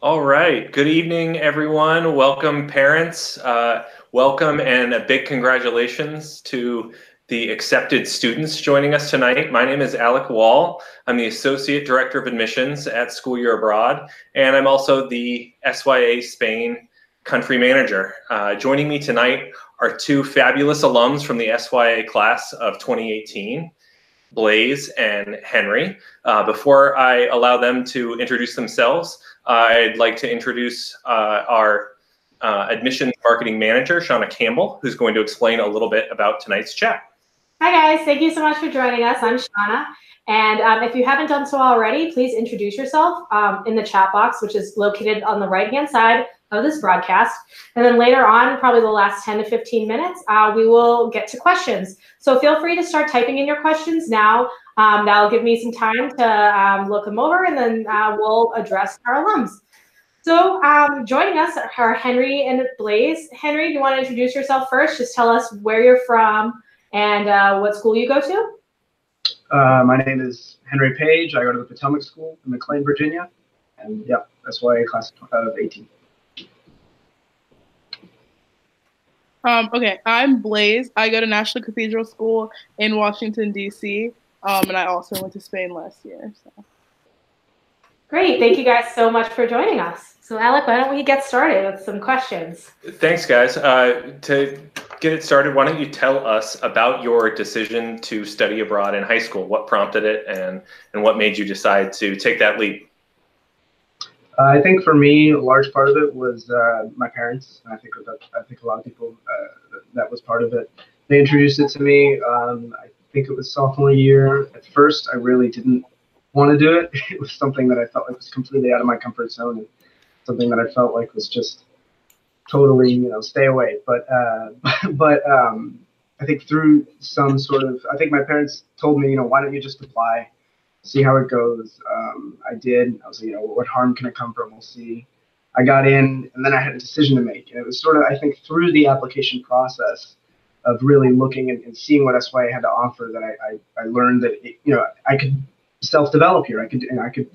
All right. Good evening, everyone. Welcome, parents. Welcome and a big congratulations to the accepted students joining us tonight. My name is Alec Wall. I'm the Associate Director of Admissions at School Year Abroad, and I'm also the SYA Spain Country Manager. Joining me tonight are two fabulous alums from the SYA class of 2018. Blaze and Henry. Before I allow them to introduce themselves, I'd like to introduce our admissions marketing manager, Shauna Campbell, who's going to explain a little bit about tonight's chat. Hi guys, thank you so much for joining us. I'm Shauna, and if you haven't done so already, please introduce yourself in the chat box, which is located on the right-hand side of this broadcast. And then later on, probably the last 10 to 15 minutes, we will get to questions. So feel free to start typing in your questions now. That'll give me some time to look them over, and then we'll address our alums. So joining us are Henry and Blaze. Henry, do you want to introduce yourself first? Just tell us where you're from and what school you go to. My name is Henry Page. I go to the Potomac School in McLean, Virginia. And yeah, that's why I class of 18. Okay, I'm Blaze. I go to National Cathedral School in Washington, D.C., and I also went to Spain last year. So. Great. Thank you guys so much for joining us. So, Alec, why don't we get started with some questions? Thanks, guys. To get it started, why don't you tell us about your decision to study abroad in high school? What prompted it, and what made you decide to take that leap? I think for me, a large part of it was my parents. And I think a lot of people, that was part of it. They introduced it to me. I think it was sophomore year. At first, I really didn't want to do it. It was something that I felt like was completely out of my comfort zone, and something that I felt like was just totally, stay away. But I think through some sort of, I think my parents told me, why don't you just apply, see how it goes. I did. I was like, what harm can it come from? We'll see. I got in, and then I had a decision to make. And it was sort of, I think, through the application process of really looking and seeing what SYA had to offer that I learned that, I could self-develop here. I could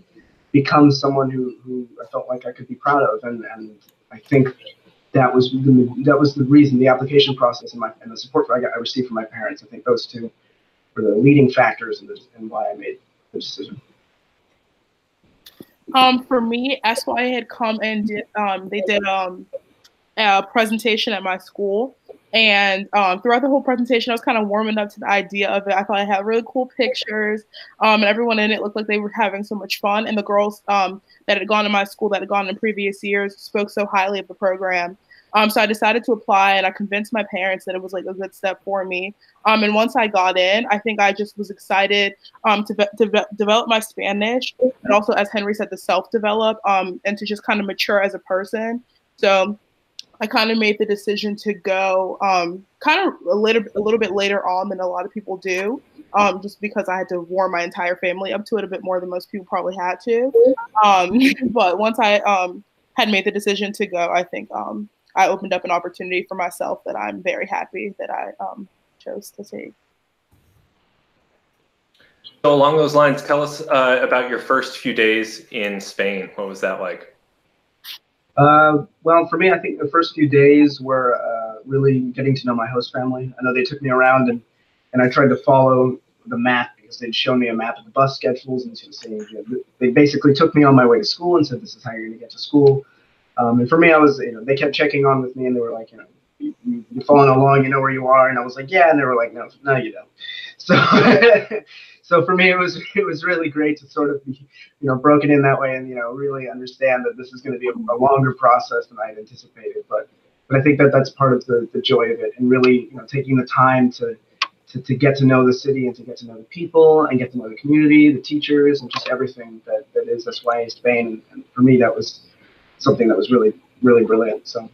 become someone who I felt like I could be proud of. And I think that was the reason, the application process and the support I received from my parents. I think those two were the leading factors in why I made the decision. For me, SYA had come and they did a presentation at my school. And throughout the whole presentation, I was kind of warming up to the idea of it. I thought I had really cool pictures, and everyone in it looked like they were having so much fun. And the girls that had gone to my school, that had gone in previous years, spoke so highly of the program. So I decided to apply, and I convinced my parents that it was like a good step for me. And once I got in, I think I just was excited to develop my Spanish, and also, as Henry said, to self-develop and to just kind of mature as a person. So I kind of made the decision to go kind of a little bit later on than a lot of people do, just because I had to warm my entire family up to it a bit more than most people probably had to. But once I had made the decision to go, I think I opened up an opportunity for myself that I'm very happy that I chose to take. So along those lines, tell us about your first few days in Spain. What was that like? Well, for me, I think the first few days were really getting to know my host family. I know they took me around, and I tried to follow the map because they'd shown me a map of the bus schedules, and they basically took me on my way to school and said, this is how you're going to get to school. And for me, I was, they kept checking on with me, and they were like, you're following along, you know where you are, and I was like, yeah, and they were like, no, you don't. So, so for me, it was really great to sort of be, broken in that way, and really understand that this is going to be a longer process than I had anticipated. But I think that's part of the joy of it, and really, taking the time to get to know the city and to get to know the people and get to know the community, the teachers, and just everything that is SYA Spain. And for me, that was something that was really, really brilliant. So.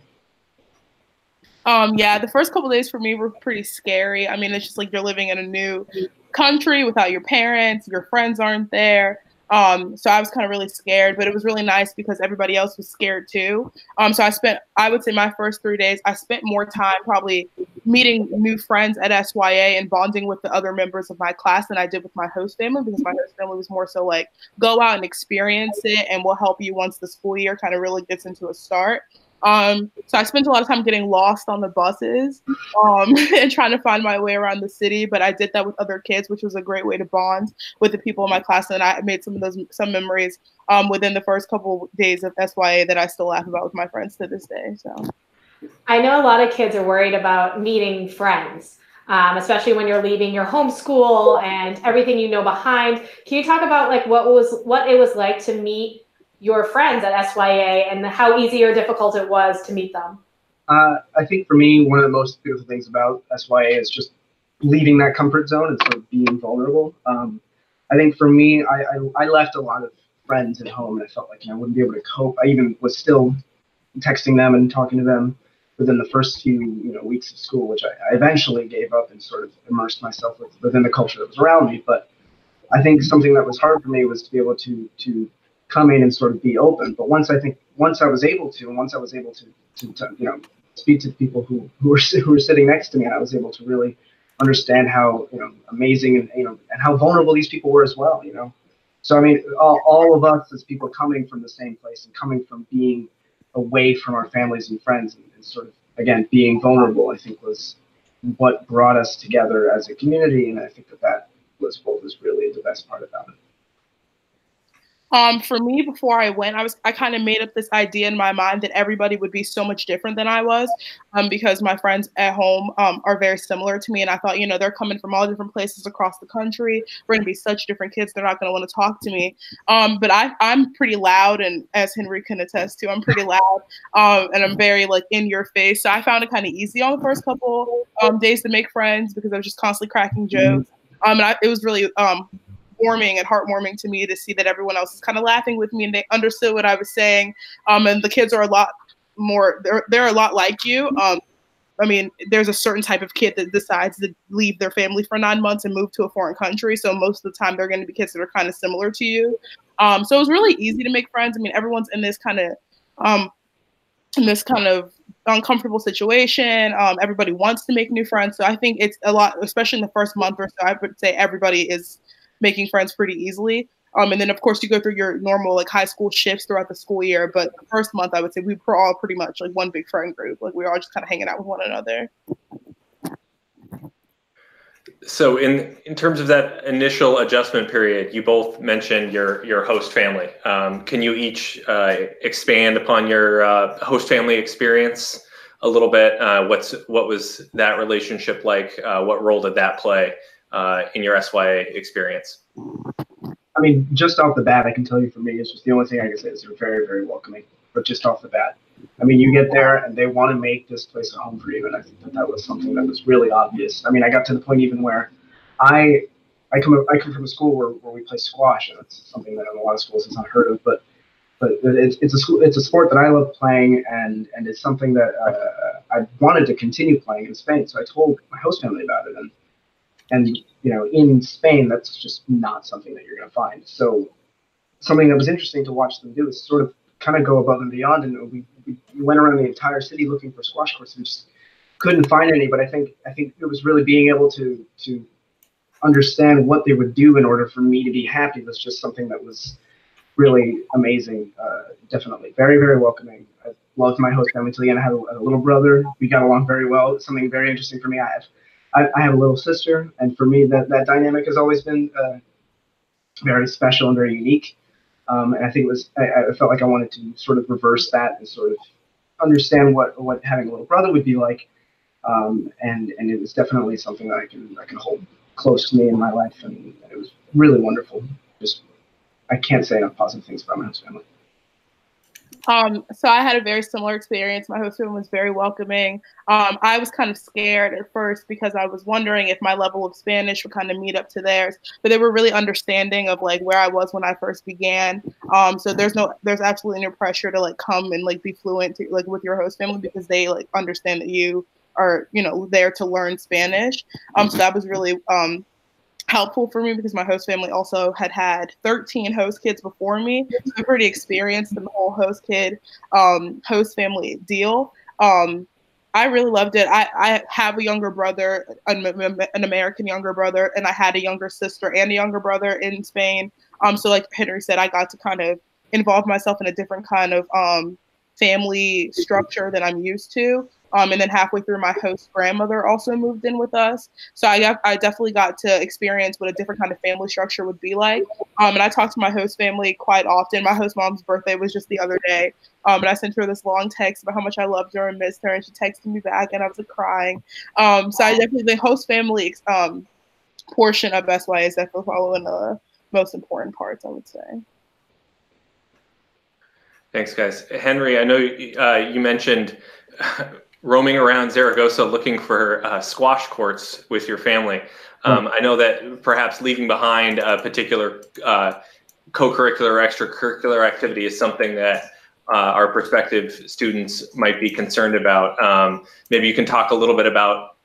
Yeah, the first couple of days for me were pretty scary. I mean, it's just like you're living in a new country without your parents, your friends aren't there. So I was kind of really scared, but it was really nice because everybody else was scared too. So I would say my first 3 days, I spent more time probably meeting new friends at SYA and bonding with the other members of my class than I did with my host family, because my host family was more so like, go out and experience it and we'll help you once the school year kind of really gets into a start. So I spent a lot of time getting lost on the buses and trying to find my way around the city, but I did that with other kids, which was a great way to bond with the people in my class, and I made some memories within the first couple of days of SYA that I still laugh about with my friends to this day. So I know a lot of kids are worried about meeting friends, especially when you're leaving your home school and everything you know behind. Can you talk about like what it was like to meet your friends at SYA and how easy or difficult it was to meet them? I think for me, one of the most beautiful things about SYA is just leaving that comfort zone and sort of being vulnerable. I think for me, I left a lot of friends at home, and I felt like I wouldn't be able to cope. I even was still texting them and talking to them within the first few weeks of school, which I eventually gave up and sort of immersed myself within the culture that was around me. But I think something that was hard for me was to be able to come in and sort of be open. But once I was able to speak to the people who were sitting next to me, and I was able to really understand how amazing and how vulnerable these people were as well. So I mean, all of us as people coming from the same place and coming from being away from our families and friends and sort of again being vulnerable, I think was what brought us together as a community, and I think that was what was really the best part about it. For me, before I went, I kind of made up this idea in my mind that everybody would be so much different than I was, because my friends at home are very similar to me, and I thought, they're coming from all different places across the country. We're going to be such different kids; they're not going to want to talk to me. But I'm pretty loud, and as Henry can attest to, I'm pretty loud, and I'm very like in your face. So I found it kind of easy on the first couple days to make friends because I was just constantly cracking jokes. It was really warming and heartwarming to me to see that everyone else is kind of laughing with me and they understood what I was saying. And the kids are a lot more, they're a lot like you. I mean, there's a certain type of kid that decides to leave their family for 9 months and move to a foreign country. So most of the time they're going to be kids that are kind of similar to you. So it was really easy to make friends. I mean, everyone's in this kind of uncomfortable situation. Everybody wants to make new friends. So I think it's a lot, especially in the first month or so, I would say everybody is making friends pretty easily. And then of course you go through your normal like high school shifts throughout the school year. But the first month, I would say we were all pretty much like one big friend group. Like we were all just kind of hanging out with one another. So in terms of that initial adjustment period, you both mentioned your host family. Can you each expand upon your host family experience a little bit? What was that relationship like? What role did that play in your SYA experience? I mean, just off the bat, I can tell you for me, it's just the only thing I can say is they're very, very welcoming. But just off the bat, I mean, you get there and they want to make this place a home for you, and I think that was something that was really obvious. I mean, I got to the point even where I come from a school where we play squash, and it's something that in a lot of schools is unheard of. But it's a sport that I love playing, and it's something that I wanted to continue playing in Spain. So I told my host family about it, and in Spain, that's just not something that you're going to find. So something that was interesting to watch them do is sort of kind of go above and beyond. And we went around the entire city looking for squash courts and just couldn't find any. But I think it was really being able to understand what they would do in order for me to be happy was just something that was really amazing. Definitely very, very welcoming. I loved my host family until the end. I had a little brother. We got along very well. It's something very interesting for me. I have a little sister, and for me, that dynamic has always been very special and very unique. And I think I felt like I wanted to sort of reverse that and sort of understand what having a little brother would be like. And it was definitely something that I can hold close to me in my life, and it was really wonderful. Just I can't say enough positive things about my host family. So I had a very similar experience. My host family was very welcoming. I was kind of scared at first because I was wondering if my level of Spanish would kind of meet up to theirs, but they were really understanding of like where I was when I first began. So there's absolutely no pressure to like come and like be fluent like with your host family because they like understand that you are, there to learn Spanish. So that was really helpful for me because my host family also had 13 host kids before me. So I'm pretty experienced in the whole host family deal. I really loved it. I have a younger brother, an American younger brother, and I had a younger sister and a younger brother in Spain. So like Henry said, I got to kind of involve myself in a different kind of family structure that I'm used to. And then halfway through, my host grandmother also moved in with us. So I definitely got to experience what a different kind of family structure would be like. And I talked to my host family quite often. My host mom's birthday was just the other day. And I sent her this long text about how much I loved her and missed her. And she texted me back and I was like crying. So I definitely, the host family portion of SYA is definitely following the most important parts, I would say. Thanks, guys. Henry, I know you mentioned roaming around Zaragoza looking for squash courts with your family. I know that perhaps leaving behind a particular co-curricular or extracurricular activity is something that our prospective students might be concerned about. Maybe you can talk a little bit about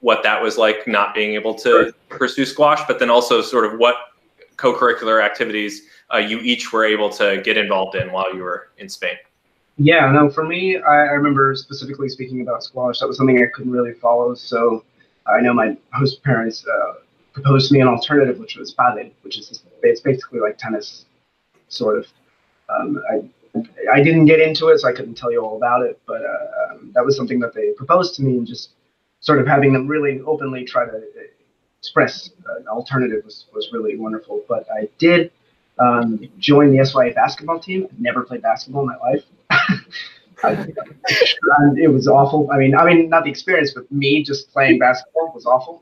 what that was like, not being able to pursue squash, but then also sort of what co-curricular activities you each were able to get involved in while you were in Spain. Yeah, no, for me, I remember specifically speaking about squash. That was something I couldn't really follow. So I know my host parents proposed to me an alternative, which was padel, which is it's basically like tennis, sort of. I didn't get into it, so I couldn't tell you all about it. But that was something that they proposed to me, and just sort of having them really openly try to express an alternative was really wonderful. But I did join the SYA basketball team. I've never played basketball in my life. It was awful. I mean, not the experience, but me just playing basketball was awful.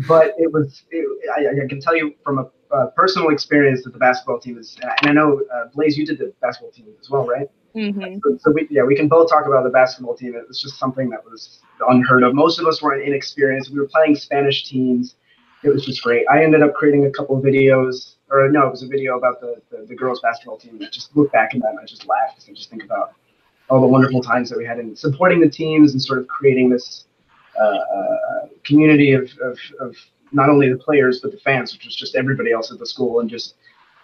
But it was. I can tell you from a personal experience that the basketball team is, and I know Blaze, you did the basketball team as well, right? Mm-hmm. So we can both talk about the basketball team. It was just something that was unheard of. Most of us were inexperienced. We were playing Spanish teams. It was just great. I ended up creating a couple of videos, or no, it was a video about the girls basketball team. I just look back at that and I just laugh because I just think about all the wonderful times that we had in supporting the teams and sort of creating this community of not only the players but the fans, which was just everybody else at the school, and just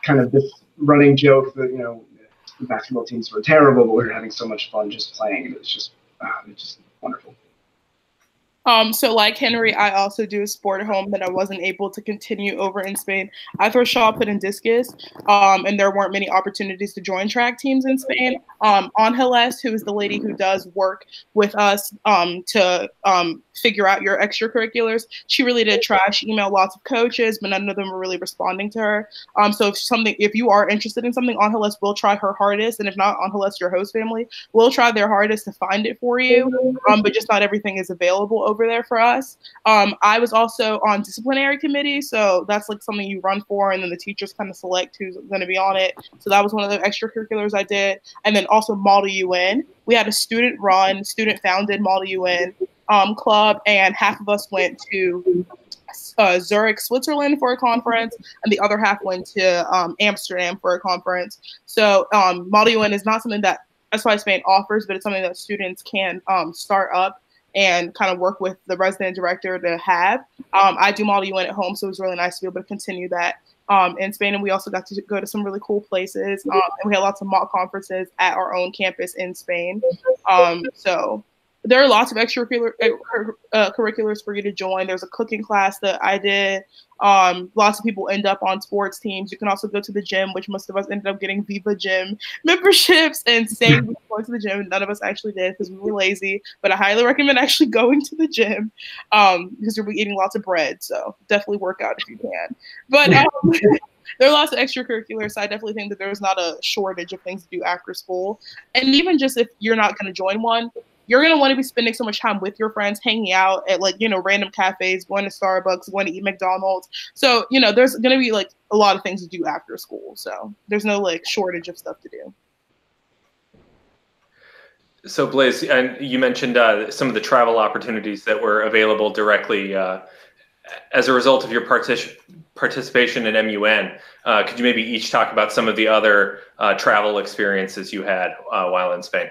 kind of this running joke that the basketball teams were terrible, but we were having so much fun just playing, and it was just wonderful. So like Henry, I also do a sport at home that I wasn't able to continue over in Spain. I throw shot put and discus, and there weren't many opportunities to join track teams in Spain. Angeles, who is the lady who does work with us to figure out your extracurriculars, she really did try. She emailed lots of coaches, but none of them were really responding to her. So if you are interested in something, Angeles will try her hardest, and if not, Angeles, your host family, will try their hardest to find it for you, but just not everything is available over there for us. I was also on disciplinary committee, so that's like something you run for, and then the teachers kind of select who's going to be on it. So that was one of the extracurriculars I did. And then also Model UN. We had a student-run, student-founded Model UN club, and half of us went to Zurich, Switzerland for a conference, and the other half went to Amsterdam for a conference. So Model UN is not something that SYA Spain offers, but it's something that students can start up and kind of work with the resident director to have. I do Model UN at home, so it was really nice to be able to continue that in Spain. And we also got to go to some really cool places. And we had lots of mock conferences at our own campus in Spain. So there are lots of curriculars for you to join. There's a cooking class that I did. Lots of people end up on sports teams. You can also go to the gym, which most of us ended up getting Viva Gym memberships and staying going to the gym. None of us actually did because we were lazy, but I highly recommend actually going to the gym because you'll be eating lots of bread. So definitely work out if you can. But there are lots of extracurriculars, so I definitely think that there's not a shortage of things to do after school. And even just if you're not going to join one, you're going to want to be spending so much time with your friends, hanging out at random cafes, going to Starbucks, going to eat McDonald's. So, there's going to be a lot of things to do after school. So there's no shortage of stuff to do. So Blaze, and you mentioned some of the travel opportunities that were available directly as a result of your participation in MUN. Could you maybe each talk about some of the other travel experiences you had while in Spain?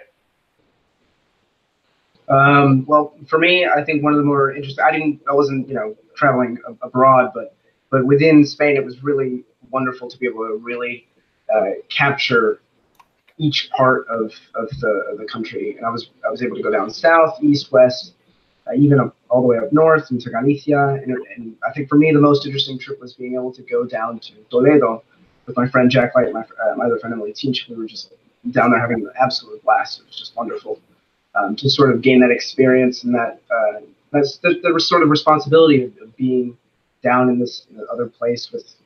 Well, for me, I think one of the more interesting, I wasn't, traveling abroad, but within Spain, it was really wonderful to be able to really capture each part of the country. And I was able to go down south, east, west, even all the way up north into Galicia. And I think for me, the most interesting trip was being able to go down to Toledo with my friend Jack Light, my other friend Emily Teach. We were just down there having an absolute blast. It was just wonderful to sort of gain that experience and that there was sort of responsibility of being down in this other place with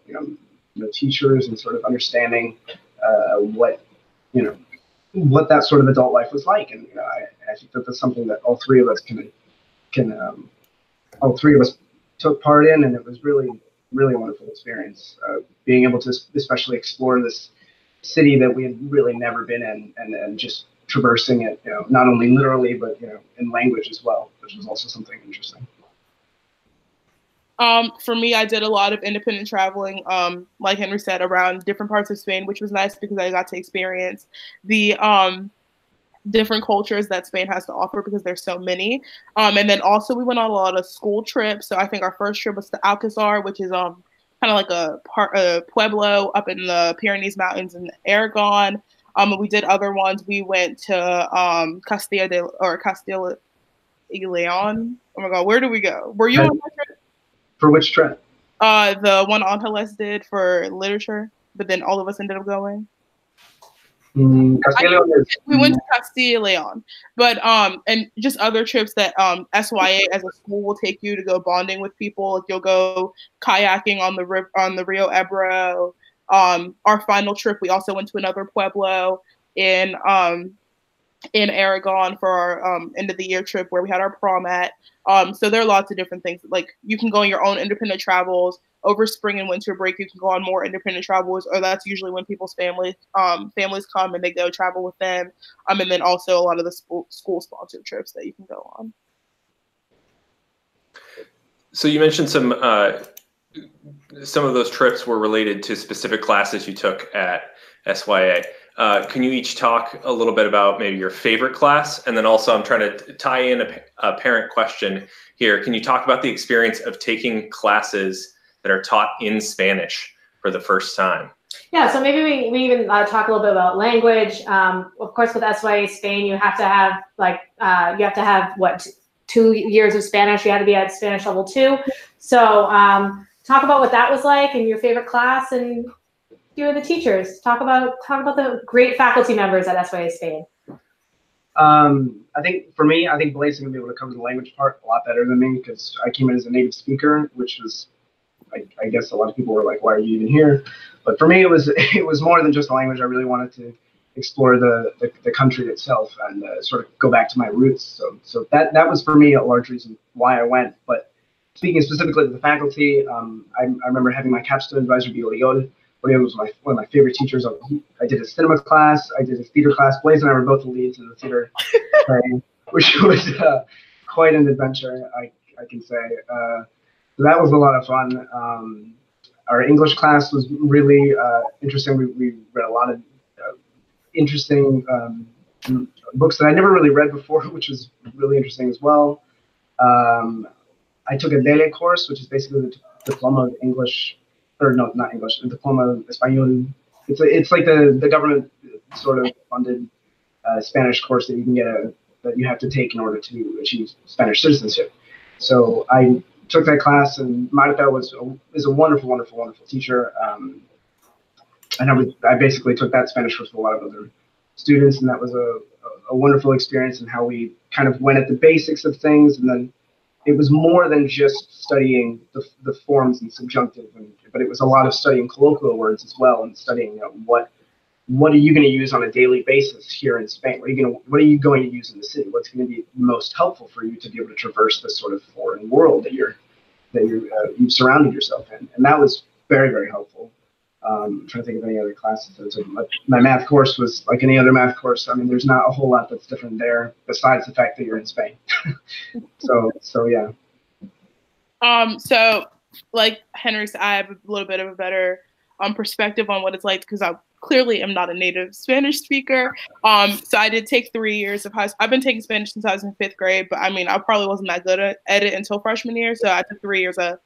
teachers and sort of understanding what that sort of adult life was like. And I think that's something that all three of us took part in, and it was really a wonderful experience, being able to especially explore this city that we had really never been in, and just traversing it, not only literally, but in language as well, which was also something interesting. For me, I did a lot of independent traveling, like Henry said, around different parts of Spain, which was nice because I got to experience the different cultures that Spain has to offer because there's so many. And then also we went on a lot of school trips. So I think our first trip was to Alcazar, which is kind of like a pueblo up in the Pyrenees Mountains in Aragon. And we did other ones. We went to Castilla y Leon. Oh my God, where did we go? Were you on that trip? For which trip? The one Angeles did for literature, but then all of us ended up going. We went to Castilla y Leon, but and just other trips that SYA as a school will take you to go bonding with people. Like you'll go kayaking on the Rio Ebro. Our final trip, we also went to another pueblo in Aragon for our end of the year trip where we had our prom at. So there are lots of different things. Like you can go on your own independent travels. Over spring and winter break, you can go on more independent travels, or that's usually when people's families come and they go travel with them. And then also a lot of the school sponsored trips that you can go on. So you mentioned some of those trips were related to specific classes you took at SYA. Can you each talk a little bit about maybe your favorite class? And then also I'm trying to tie in a parent question here. Can you talk about the experience of taking classes that are taught in Spanish for the first time? Yeah, so maybe we even talk a little bit about language. Of course, with SYA Spain, you have to have what, 2 years of Spanish. You had to be at Spanish level 2. So talk about what that was like and your favorite class, and you and the teachers. Talk about the great faculty members at SYA Spain. I think for me, Blaise can be able to cover the language part a lot better than me because I came in as a native speaker, which was, I guess a lot of people were like, why are you even here? But for me, it was more than just the language. I really wanted to explore the country itself and sort of go back to my roots. So that was for me a large reason why I went. But speaking specifically to the faculty, I remember having my capstone advisor be Oriol. Oriol was one of my favorite teachers. I did a cinema class, I did a theater class. Blaise and I were both the leads in the theater play, which was quite an adventure, I can say. So that was a lot of fun. Our English class was really interesting. We read a lot of interesting books that I never really read before, which was really interesting as well. I took a DELE course, which is basically the diploma of English, or no, not English, the diploma of Español. It's like the government sort of funded Spanish course that you can get that you have to take in order to achieve Spanish citizenship. So I took that class, and Marta is a wonderful, wonderful, wonderful teacher. And I basically took that Spanish course with a lot of other students, and that was a wonderful experience in how we kind of went at the basics of things, and then it was more than just studying the forms and subjunctive, but it was a lot of studying colloquial words as well, and studying what are you going to use on a daily basis here in Spain? What are you going to use in the city? What's going to be most helpful for you to be able to traverse this sort of foreign world that you've surrounded yourself in? And that was very, very helpful. I'm trying to think of any other classes. So my math course was like any other math course. I mean, there's not a whole lot that's different there besides the fact that you're in Spain. So yeah. So like Henry said, I have a little bit of a better perspective on what it's like because I clearly am not a native Spanish speaker. So I did take 3 years of high school. I've been taking Spanish since I was in 5th grade, but I mean, I probably wasn't that good at it until freshman year. So I took 3 years of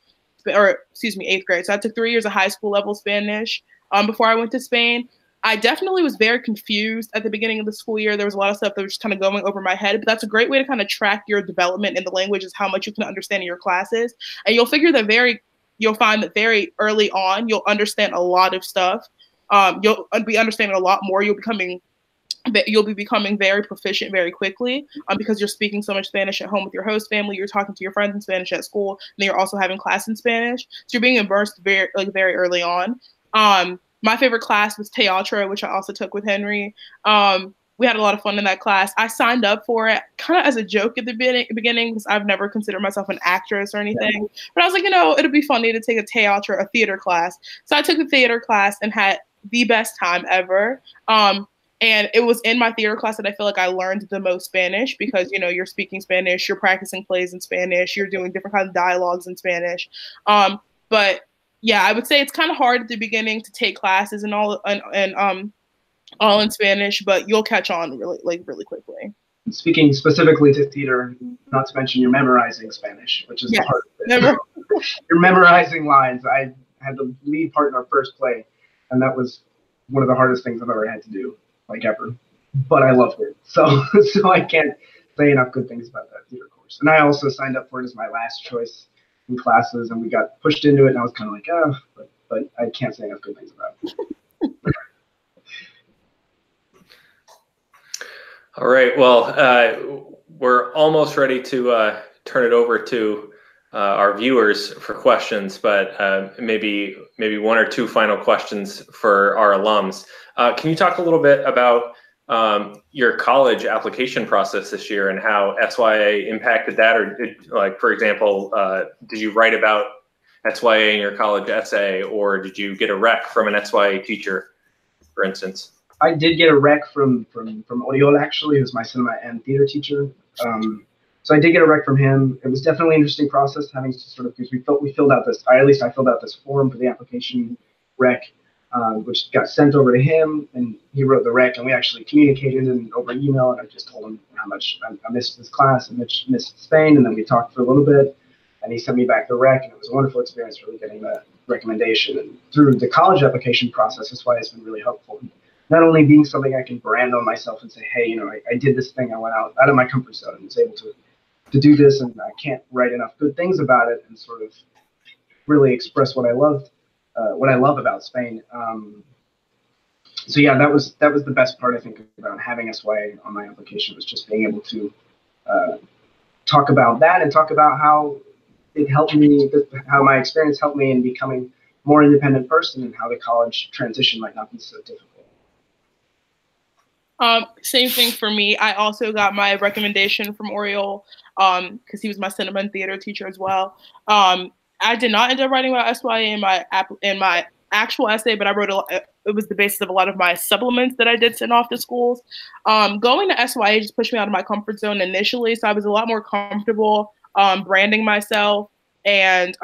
8th grade. So I took 3 years of high school level Spanish before I went to Spain. I definitely was very confused at the beginning of the school year. There was a lot of stuff that was just kind of going over my head, but that's a great way to kind of track your development in the language, is how much you can understand in your classes. And you'll find that very early on, you'll understand a lot of stuff. You'll be understanding a lot more. You'll be becoming very proficient very quickly because you're speaking so much Spanish at home with your host family. You're talking to your friends in Spanish at school, and then you're also having class in Spanish. So you're being immersed very early on. My favorite class was teatro, which I also took with Henry. We had a lot of fun in that class. I signed up for it kind of as a joke at the beginning because I've never considered myself an actress or anything. But I was like, it'll be funny to take a theater class. So I took a theater class and had the best time ever. And it was in my theater class that I feel like I learned the most Spanish because, you're speaking Spanish, you're practicing plays in Spanish, you're doing different kinds of dialogues in Spanish. But yeah, I would say it's kind of hard at the beginning to take classes and all in Spanish, but you'll catch on really quickly. Speaking specifically to theater, not to mention you're memorizing Spanish, which is the hardest thing. You're memorizing lines. I had the lead part in our first play, and that was one of the hardest things I've ever had to do, ever. But I loved it, so I can't say enough good things about that theater course. And I also signed up for it as my last choice in classes, and we got pushed into it, and I was kind of like, but I can't say enough good things about it. All right, well, we're almost ready to turn it over to our viewers for questions, but maybe one or two final questions for our alums. Can you talk a little bit about your college application process this year and how SYA impacted that? Or for example, did you write about SYA in your college essay, or did you get a rec from an SYA teacher, for instance? I did get a rec from Oriol, actually, who's my cinema and theater teacher. So I did get a rec from him. It was definitely an interesting process having to because we filled out this, I filled out this form for the application rec, which got sent over to him, and he wrote the rec, and we actually communicated over email, and I just told him how much I missed this class and missed Spain, and then we talked for a little bit, and he sent me back the rec, and it was a wonderful experience really getting that recommendation. And through the college application process, that's why it's been really helpful. Not only being something I can brand on myself and say, hey, I did this thing, I went out of my comfort zone and was able to do this, and I can't write enough good things about it and sort of really express what I love about Spain. So yeah, that was the best part, I think, about having SYA on my application, was just being able to talk about that and talk about how it helped me, how my experience helped me in becoming a more independent person, and how the college transition might not be so difficult. Same thing for me. I also got my recommendation from Oriol because he was my cinema and theater teacher as well. I did not end up writing about SYA in my actual essay, but I wrote it was the basis of a lot of my supplements that I did send off to schools. Going to SYA just pushed me out of my comfort zone initially, so I was a lot more comfortable branding myself and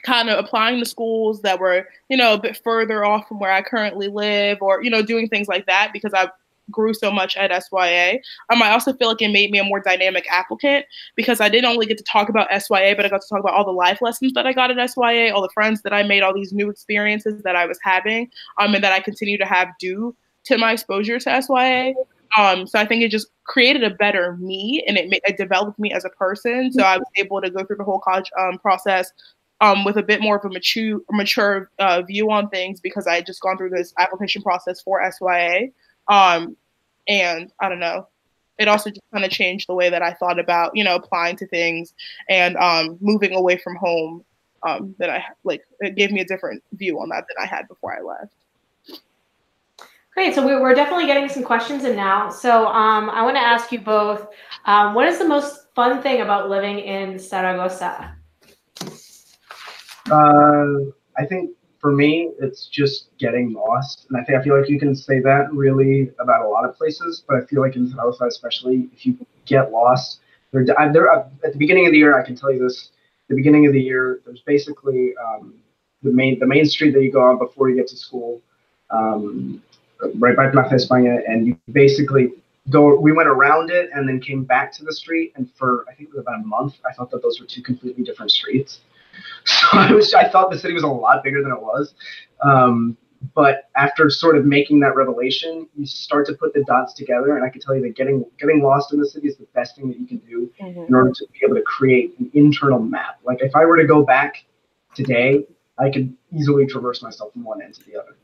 kind of applying to schools that were, a bit further off from where I currently live, or, doing things like that because I grew so much at SYA. I also feel like it made me a more dynamic applicant because I didn't only get to talk about SYA, but I got to talk about all the life lessons that I got at SYA, all the friends that I made, all these new experiences that I was having, and that I continue to have due to my exposure to SYA. So I think it just created a better me, and it developed me as a person. So I was able to go through the whole college process with a bit more of a mature view on things because I had just gone through this application process for SYA. And I don't know, it also just kind of changed the way that I thought about, applying to things and moving away from home. It gave me a different view on that than I had before I left. Great. So we're definitely getting some questions in now. So I want to ask you both, what is the most fun thing about living in Zaragoza? I think for me, it's just getting lost. And I feel like you can say that really about a lot of places, but I feel like in Zaragoza especially, if you get lost, at the beginning of the year, I can tell you this, the beginning of the year, there's basically the main street that you go on before you get to school, right by Plaza España, and you basically we went around it and then came back to the street, and for I think it was about a month, I thought that those were two completely different streets. So I thought the city was a lot bigger than it was. But after sort of making that revelation, you start to put the dots together, and I can tell you that getting lost in the city is the best thing that you can do in order to be able to create an internal map. Like if I were to go back today, I could easily traverse myself from one end to the other.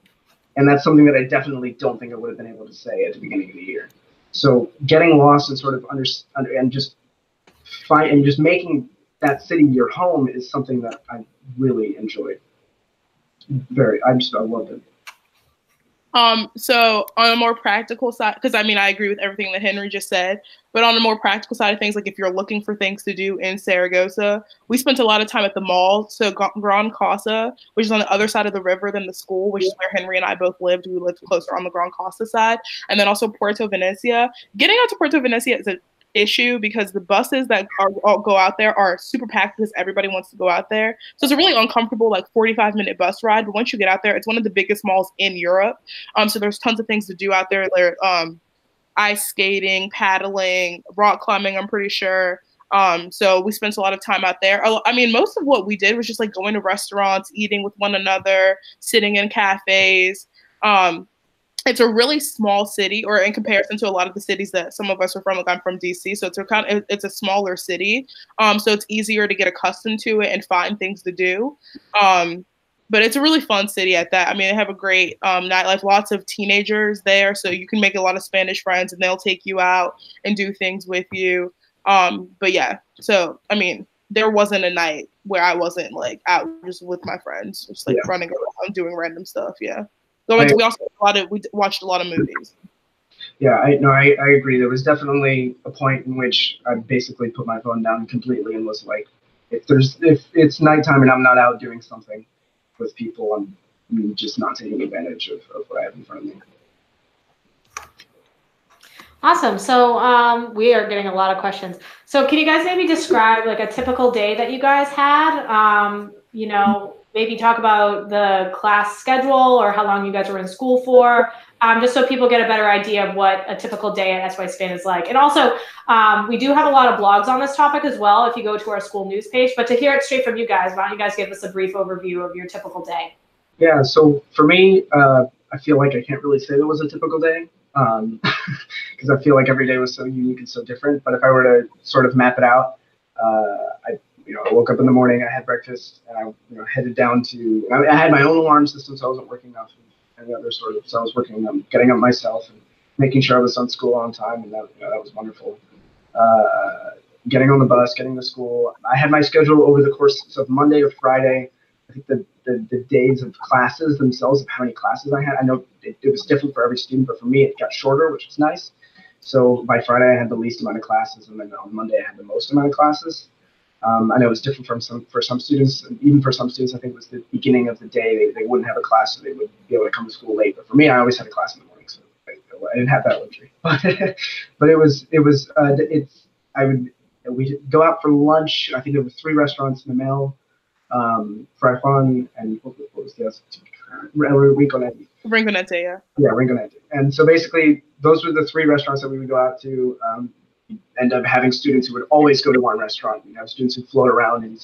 And that's something that I definitely don't think I would have been able to say at the beginning of the year. So getting lost and sort of and just making that city your home is something that I really enjoyed. I loved it. So on a more practical side, because I mean, I agree with everything that Henry just said, but on a more practical side of things, like if you're looking for things to do in Saragossa, we spent a lot of time at the mall. So Gran Casa, which is on the other side of the river than the school, which is where Henry and I both lived. We lived closer on the Gran Casa side. And then also Puerto Venezia. Getting out to Puerto Venezia is an issue because the buses that go out there are super packed because everybody wants to go out there. So it's a really uncomfortable, like 45-minute bus ride. But once you get out there, it's one of the biggest malls in Europe. So there's tons of things to do out there. There, ice skating, paddling, rock climbing, I'm pretty sure. So we spent a lot of time out there. I mean, most of what we did was just like going to restaurants, eating with one another, sitting in cafes. It's a really small city, or in comparison to a lot of the cities that some of us are from. Like I'm from DC, so it's a smaller city. So it's easier to get accustomed to it and find things to do. But it's a really fun city at that. I mean, they have a great nightlife, lots of teenagers there, so you can make a lot of Spanish friends, and they'll take you out and do things with you. But yeah, so I mean, there wasn't a night where I wasn't like out just with my friends, just like running around doing random stuff. Yeah. We watched a lot of movies. Yeah, I agree. There was definitely a point in which I basically put my phone down completely and was like, if it's nighttime and I'm not out doing something with people, I'm just not taking advantage of what I have in front of me. Awesome. So we are getting a lot of questions. So can you guys maybe describe like a typical day that you guys had? You know, maybe talk about the class schedule or how long you guys were in school for, just so people get a better idea of what a typical day at SYA Spain is like. And also, we do have a lot of blogs on this topic as well if you go to our school news page. But to hear it straight from you guys, why don't you guys give us a brief overview of your typical day? Yeah, so for me, I feel like I can't really say there was a typical day because I feel like every day was so unique and so different. But if I were to sort of map it out, I woke up in the morning, I had breakfast, and I headed down to. I had my own alarm system, so I wasn't working off of any other sort of. So I was working on getting up myself and making sure I was on school on time, and that was wonderful. Getting on the bus, getting to school. I had my schedule over the course of Monday to Friday. I think the days of classes themselves, of how many classes I had, I know it was different for every student, but for me it got shorter, which was nice. So by Friday I had the least amount of classes, and then on Monday I had the most amount of classes. I know it was different for some students, and even for some students I think it was the beginning of the day, they wouldn't have a class, so they would be able to come to school late. But for me, I always had a class in the morning, so I didn't have that luxury. But we'd go out for lunch. I think there were 3 restaurants in the mail. Fry Fun, and what was the other? Rinconete. Rinconete, yeah. Yeah, Rinconete. And so basically, those were the 3 restaurants that we would go out to. End up having students who would always go to one restaurant. You have students who float around and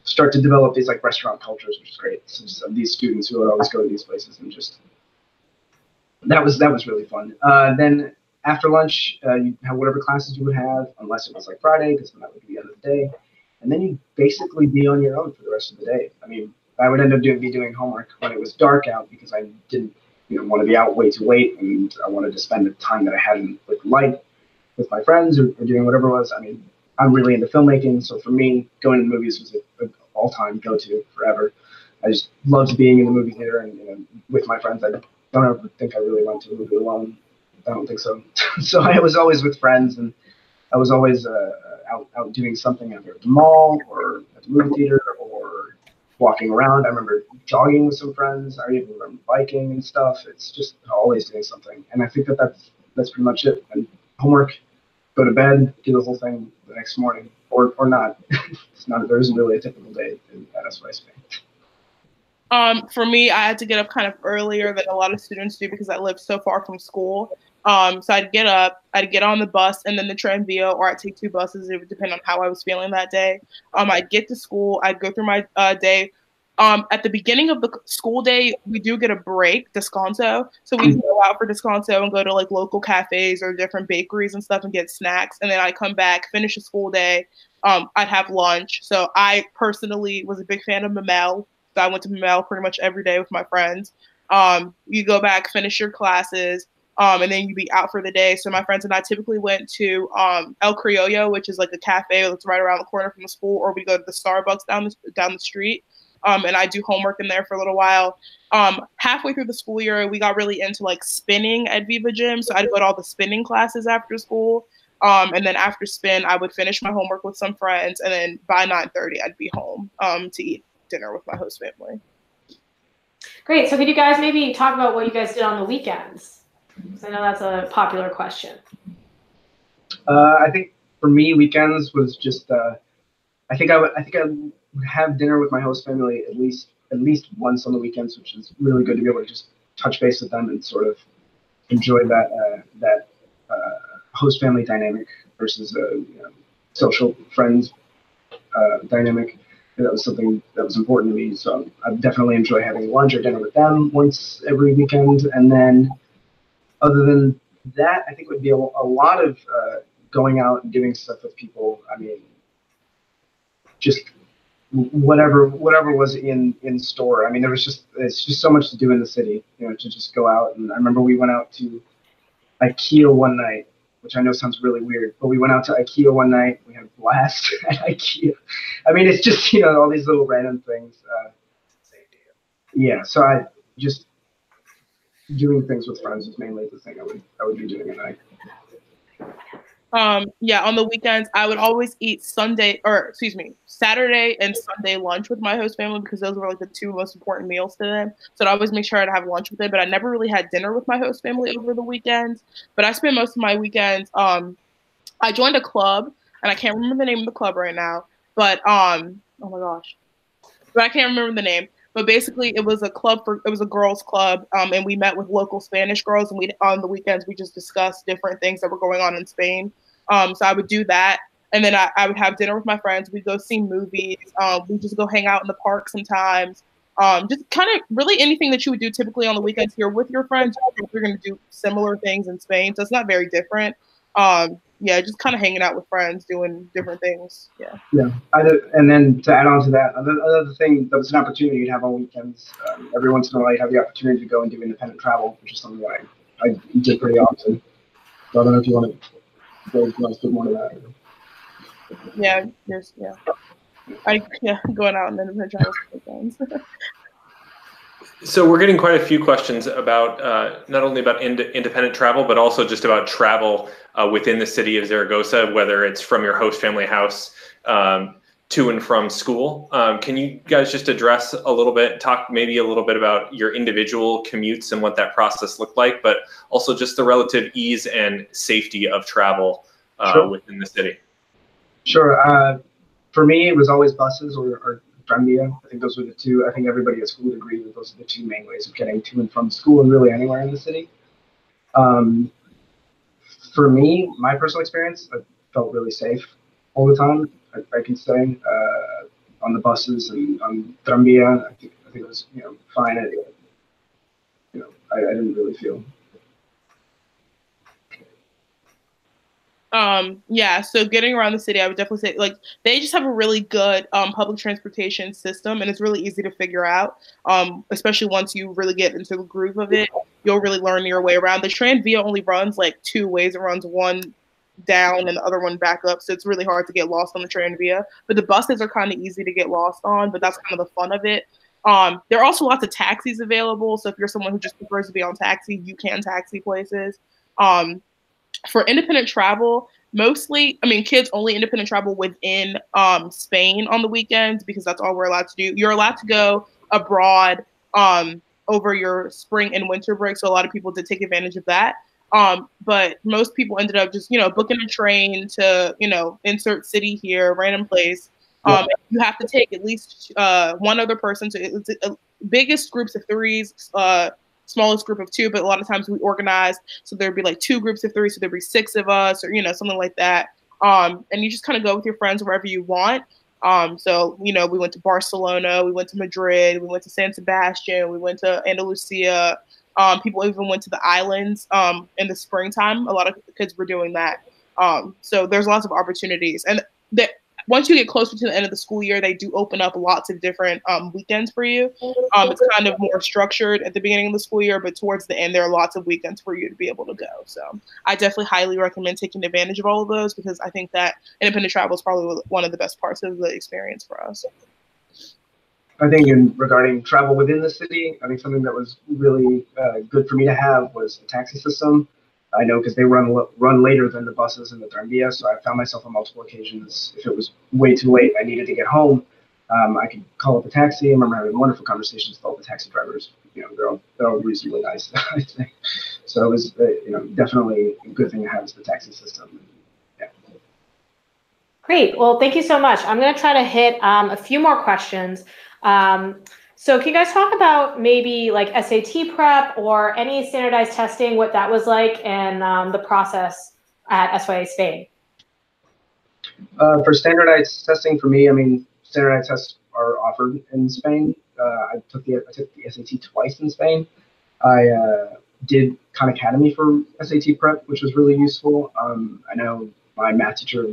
start to develop these like restaurant cultures, which is great. So these students who would always go to these places, and just that was really fun. Then after lunch, you have whatever classes you would have, unless it was like Friday, because that would be the end of the day. And then you basically be on your own for the rest of the day. I mean, I would end up doing homework when it was dark out because I didn't, want to be out way too late, and I wanted to spend the time that I had with light with my friends or doing whatever it was. I mean, I'm really into filmmaking, so for me, going to the movies was an all-time go-to forever. I just loved being in the movie theater and with my friends. I don't ever think I really went to a movie alone. I don't think so. So I was always with friends, and I was always out doing something either at the mall or at the movie theater or walking around. I remember jogging with some friends. I even remember biking and stuff. It's just always doing something. And I think that's pretty much it. And homework, go to bed, do the whole thing the next morning, or not. There isn't really a typical day at SYA Spain. For me, I had to get up kind of earlier than a lot of students do because I live so far from school. So I'd get up, I'd get on the bus and then the Tranvia, or I'd take 2 buses. It would depend on how I was feeling that day. I'd get to school, I'd go through my day. At the beginning of the school day, we do get a break, descanso. So we go out for descanso and go to like local cafes or different bakeries and stuff and get snacks. And then I come back, finish the school day. I'd have lunch. So I personally was a big fan of Mamel. So I went to Mamel pretty much every day with my friends. You go back, finish your classes, and then you be out for the day. So my friends and I typically went to El Criollo, which is like a cafe that's right around the corner from the school, or we go to the Starbucks down the street. And I do homework in there for a little while. Halfway through the school year, we got really into like spinning at Viva Gym. So I'd go to all the spinning classes after school. And then after spin, I would finish my homework with some friends. And then by 9:30, I'd be home to eat dinner with my host family. Great. So could you guys maybe talk about what you guys did on the weekends? Because I know that's a popular question. I think for me, weekends was just, I think I would have dinner with my host family at least once on the weekends, which is really good to be able to just touch base with them and sort of enjoy that host family dynamic versus social friends dynamic. That was something that was important to me. So I definitely enjoy having lunch or dinner with them once every weekend. And then other than that, I think it would be a lot of going out and doing stuff with people. I mean, just whatever was in store. I mean, it's just so much to do in the city, to just go out. And I remember we went out to IKEA one night, which I know sounds really weird, but we went out to IKEA one night. We had a blast at IKEA. I mean, it's just, all these little random things. Yeah, so I just doing things with friends is mainly the thing I would be doing at night. Yeah, on the weekends, I would always eat Saturday and Sunday lunch with my host family because those were like the 2 most important meals to them. So I'd always make sure I'd have lunch with them, but I never really had dinner with my host family over the weekends. But I spent most of my weekends, I joined a club, and I can't remember the name of the club right now, but, oh my gosh, but I can't remember the name. But basically, it was a girls' club, and we met with local Spanish girls, and on the weekends we just discussed different things that were going on in Spain. So I would do that, and then I would have dinner with my friends. We'd go see movies. We'd just go hang out in the park sometimes. Just kind of really anything that you would do typically on the weekends here with your friends. You're going to do similar things in Spain, so it's not very different. Yeah, just kind of hanging out with friends, doing different things. Yeah. Yeah, and then to add on to that, another thing that was an opportunity you'd have on weekends. Every once in a while, you have the opportunity to go and do independent travel, which is something that I did pretty often. So I don't know if you want to speak more to that. Yeah, going out and independent travel weekends. So we're getting quite a few questions about not only about independent travel, but also just about travel within the city of Zaragoza, whether it's from your host family house to and from school. Can you guys just address a little bit, talk maybe a little bit about your individual commutes and what that process looked like, but also just the relative ease and safety of travel within the city? Sure. For me, it was always buses or Tranvia. I think those were the two. I think everybody at school would agree that those are the 2 main ways of getting to and from school and really anywhere in the city. For me, my personal experience, I felt really safe all the time. I can say on the buses and on Tranvia, I think it was fine. I didn't really feel. Yeah, so getting around the city, I would definitely say they just have a really good public transportation system, and it's really easy to figure out, especially once you really get into the groove of it. You'll really learn your way around. The Tranvia only runs 2 ways. It runs one down and the other one back up, so it's really hard to get lost on the Tranvia. But the buses are kind of easy to get lost on, but that's kind of the fun of it. There are also lots of taxis available, so if you're someone who just prefers to be on taxi, you can taxi places. For independent travel, mostly, kids only independent travel within Spain on the weekends because that's all we're allowed to do. You're allowed to go abroad over your spring and winter break, so a lot of people did take advantage of that. But most people ended up just, booking a train to, insert city here, random place. You have to take at least one other person. So biggest groups of threes, smallest group of two, but a lot of times we organized so there'd be like 2 groups of 3, so there'd be 6 of us, or something like that. And you just kind of go with your friends wherever you want. So we went to Barcelona, we went to Madrid, we went to San Sebastian, we went to Andalusia. People even went to the islands in the springtime. A lot of kids were doing that. So there's lots of opportunities, and once you get closer to the end of the school year, they do open up lots of different weekends for you. It's kind of more structured at the beginning of the school year, but towards the end, there are lots of weekends for you to be able to go. So I definitely highly recommend taking advantage of all of those, because I think that independent travel is probably one of the best parts of the experience for us. I think regarding travel within the city, I think something that was really good for me to have was a taxi system. I know because they run later than the buses and the tranvía, so I found myself on multiple occasions, if it was way too late and I needed to get home, I could call up a taxi. I remember having wonderful conversations with all the taxi drivers. They're all reasonably nice, I think. So it was definitely a good thing to have is the taxi system. Yeah. Great. Well, thank you so much. I'm going to try to hit a few more questions. So can you guys talk about maybe like SAT prep or any standardized testing, what that was like, and the process at SYA Spain? For standardized testing, for me, I mean, standardized tests are offered in Spain. I took the SAT twice in Spain. I did Khan Academy for SAT prep, which was really useful. I know my math teacher,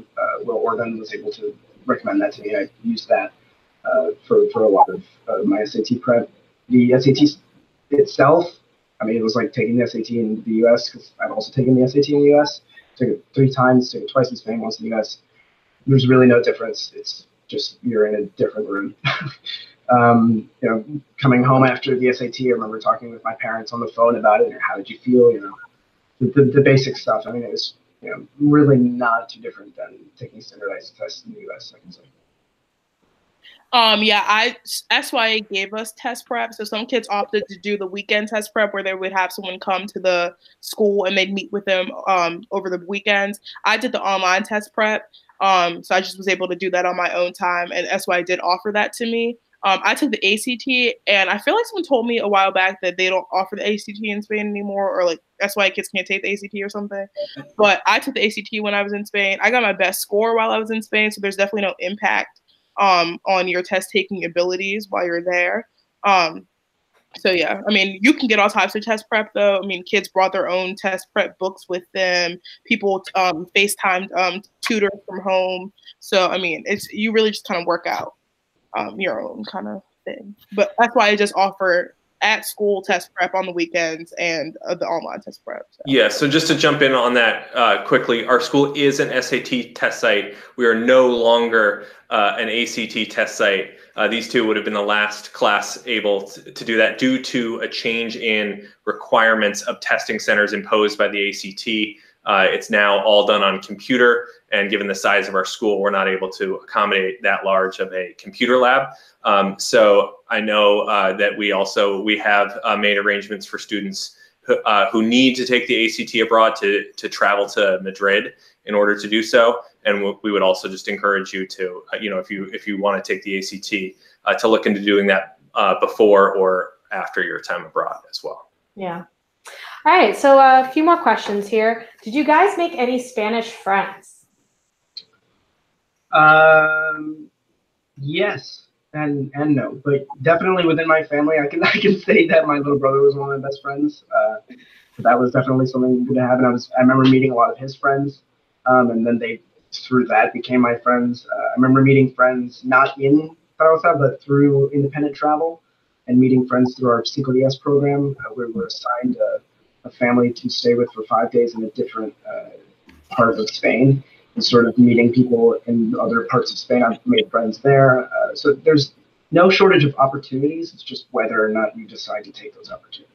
Will Orban, was able to recommend that to me. I used that for a lot of my SAT prep. The SAT itself, I mean, it was like taking the SAT in the US, because I've also taken the SAT in the US. Took it 3 times, took it twice in Spain, once in the US. There's really no difference. It's just you're in a different room. Coming home after the SAT, I remember talking with my parents on the phone about it. How did you feel? The basic stuff. I mean, it was really not too different than taking standardized tests in the US, I can say. SYA gave us test prep. So some kids opted to do the weekend test prep, where they would have someone come to the school and they'd meet with them over the weekends. I did the online test prep. So I just was able to do that on my own time, and SYA did offer that to me. I took the ACT, and I feel like someone told me a while back that they don't offer the ACT in Spain anymore, or like SYA kids can't take the ACT or something. But I took the ACT when I was in Spain. I got my best score while I was in Spain, so there's definitely no impact on your test taking abilities while you're there. So yeah, I mean, you can get all types of test prep though. I mean, kids brought their own test prep books with them. People FaceTimed tutors from home. So I mean, you really just kind of work out your own kind of thing. But that's why I just offer at school test prep on the weekends and the online test prep. So. Yeah, so just to jump in on that quickly, our school is an SAT test site. We are no longer an ACT test site. These two would have been the last class able to do that due to a change in requirements of testing centers imposed by the ACT. It's now all done on computer, and given the size of our school, we're not able to accommodate that large of a computer lab. So I know that we have made arrangements for students who need to take the ACT abroad to travel to Madrid in order to do so. And we would also just encourage you to, if you want to take the ACT, to look into doing that before or after your time abroad as well. Yeah. All right, so a few more questions here. Did you guys make any Spanish friends? Yes and no, but definitely within my family, I can say that my little brother was one of my best friends. That was definitely something good to have, and I remember meeting a lot of his friends, and then they through that became my friends. I remember meeting friends not in Zaragoza, but through independent travel, and meeting friends through our 5 program, where we were assigned a family to stay with for 5 days in a different part of Spain, and sort of meeting people in other parts of Spain. I've made friends there. So there's no shortage of opportunities. It's just whether or not you decide to take those opportunities.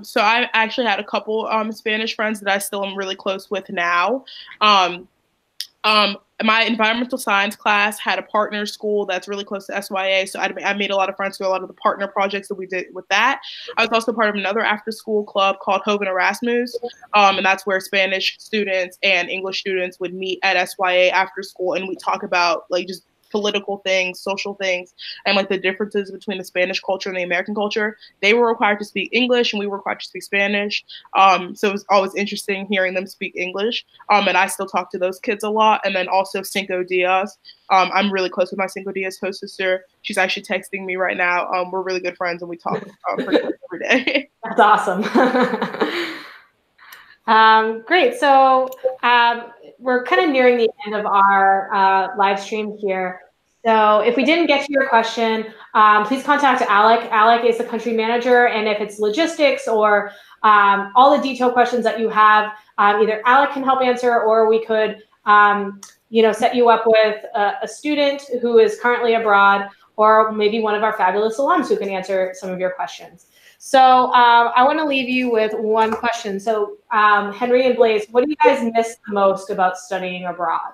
So I actually had a couple Spanish friends that I still am really close with now. My environmental science class had a partner school that's really close to SYA, so I made a lot of friends through a lot of the partner projects that we did with that. I was also part of another after-school club called Joven Erasmus, and that's where Spanish students and English students would meet at SYA after school, and we talk about like just political things, social things, and like the differences between the Spanish culture and the American culture, they were required to speak English and we were required to speak Spanish. So it was always interesting hearing them speak English. And I still talk to those kids a lot. And then also Cinco Diaz. I'm really close with my Cinco Diaz host sister. She's actually texting me right now. We're really good friends and we talk pretty much every day. That's awesome. Great. So we're kind of nearing the end of our live stream here. So if we didn't get to your question, please contact Alec. Alec is the country manager, and if it's logistics or all the detailed questions that you have, either Alec can help answer, or we could set you up with a student who is currently abroad, or maybe one of our fabulous alums who can answer some of your questions. So I want to leave you with one question. So Henry and Blaze, what do you guys miss the most about studying abroad?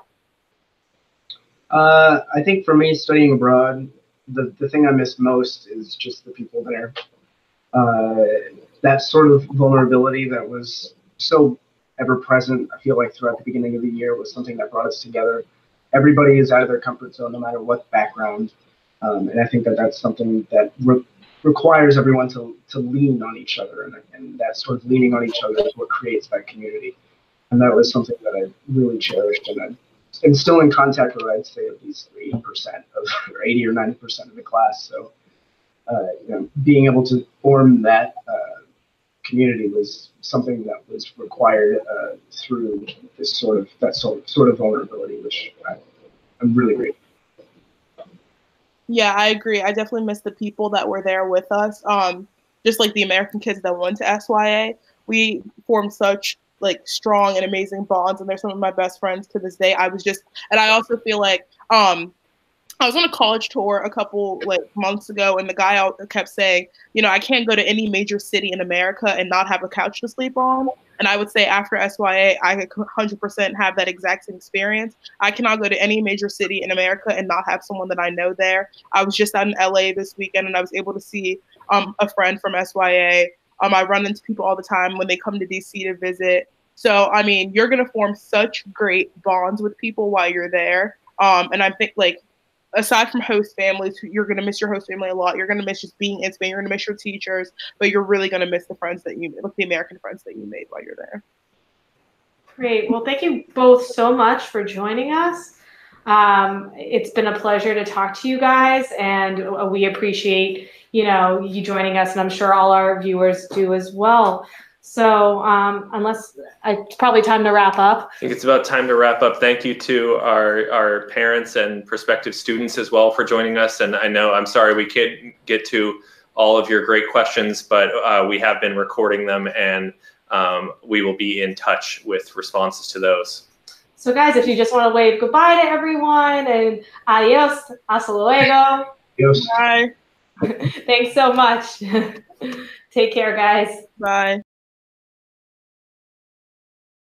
I think for me, studying abroad, the thing I miss most is just the people there. That sort of vulnerability that was so ever present, I feel like throughout the beginning of the year, was something that brought us together. Everybody is out of their comfort zone, no matter what background. And I think that that's something that requires everyone to lean on each other, and that sort of leaning on each other is what creates that community. And that was something that I really cherished, and I'm still in contact with, I'd say, at least 80% of, or 80 or 90% of the class. So, being able to form that community was something that was required through this sort of vulnerability, which I'm really grateful. Yeah, I agree. I definitely miss the people that were there with us. Just like the American kids that went to SYA, we formed such like strong and amazing bonds, and they're some of my best friends to this day. And I also feel like I was on a college tour a couple months ago, and the guy kept saying, I can't go to any major city in America and not have a couch to sleep on. And I would say after SYA, I could 100% have that exact same experience. I cannot go to any major city in America and not have someone that I know there. I was just out in LA this weekend, and I was able to see a friend from SYA. I run into people all the time when they come to DC to visit. So, I mean, you're going to form such great bonds with people while you're there. And I think aside from host families, you're going to miss your host family a lot. You're going to miss just being in Spain. You're going to miss your teachers, but you're really going to miss the friends that the American friends that you made while you're there. Great. Well, thank you both so much for joining us. It's been a pleasure to talk to you guys, and we appreciate, you joining us, and I'm sure all our viewers do as well. So it's probably time to wrap up. I think it's about time to wrap up. Thank you to our parents and prospective students as well for joining us. And I'm sorry we can't get to all of your great questions, but we have been recording them, and we will be in touch with responses to those. So guys, if you just want to wave goodbye to everyone, and adios, hasta luego. Adios. Bye. Thanks so much. Take care, guys. Bye.